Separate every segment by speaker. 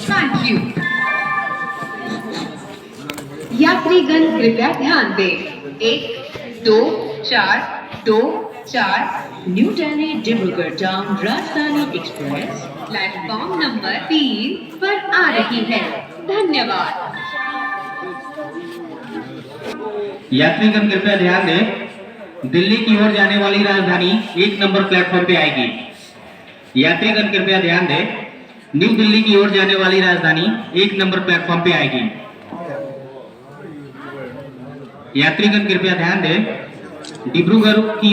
Speaker 1: Thank you. यात्रीगण कृपया ध्यान दें। 1, 2, 4, 2, 4 न्यू दिल्ली डिब्रूगढ़ टाउन राजधानी एक्सप्रेस प्लेटफॉर्म नंबर 3 पर आ रही है। धन्यवाद।
Speaker 2: यात्रीगण कृपया ध्यान दें, दिल्ली की ओर जाने वाली राजधानी 1 नंबर प्लेटफॉर्म पे आएगी। यात्रीगण कृपया ध्यान दें, न्यू दिल्ली की ओर जाने वाली राजधानी 1 नंबर प्लेटफॉर्म पे आएगी। यात्रीगण कृपया ध्यान दें, डिब्रूगढ़ की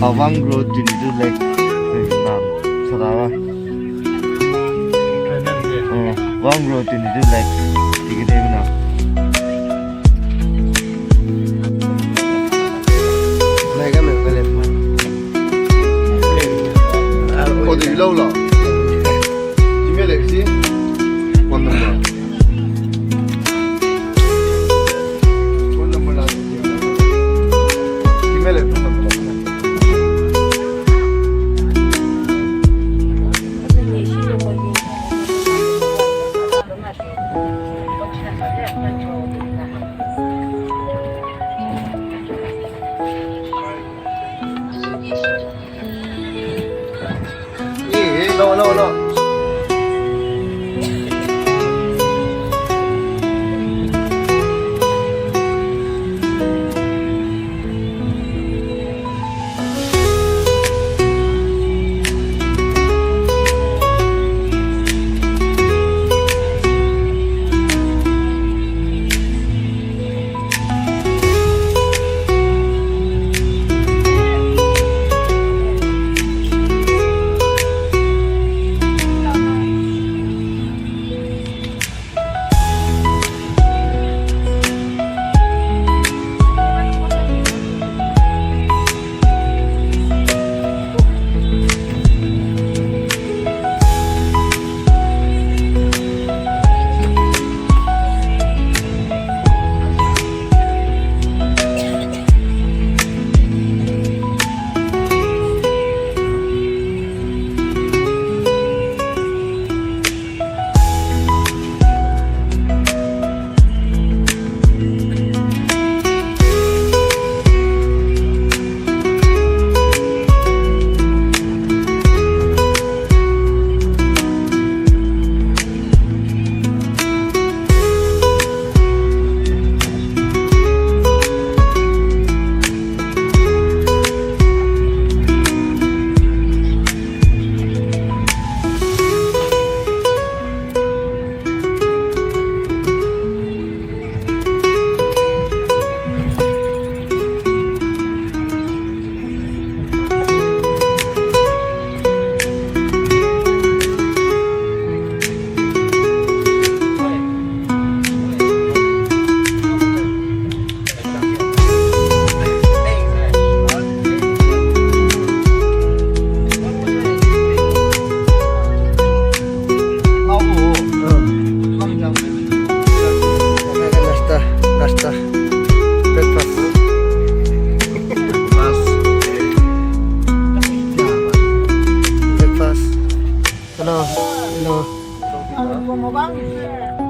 Speaker 3: Avangro dinidu like nam sadawa Avangro dinidu like digede na mega me pele o de lo lo jimele si one number la jimele no.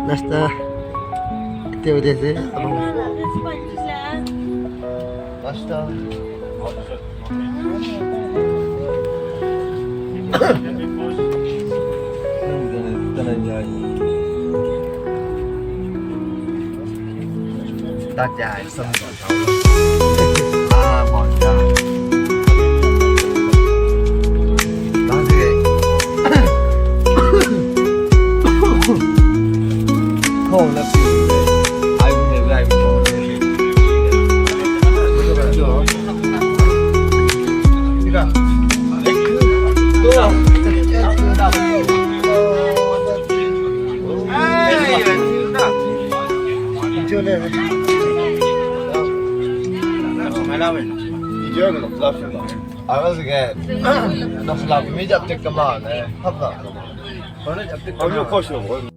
Speaker 3: Nasta itu udah sih. Pasta. 大家生活好了啊，忙家，然后这个痛了病的，还有那外面痛的，这个就你看，多少？哎呀，你就那个。你觉得怎么老师了？啊，我是个，那是老师没讲这个嘛呢？他不知道。反正讲这个。我就考学我。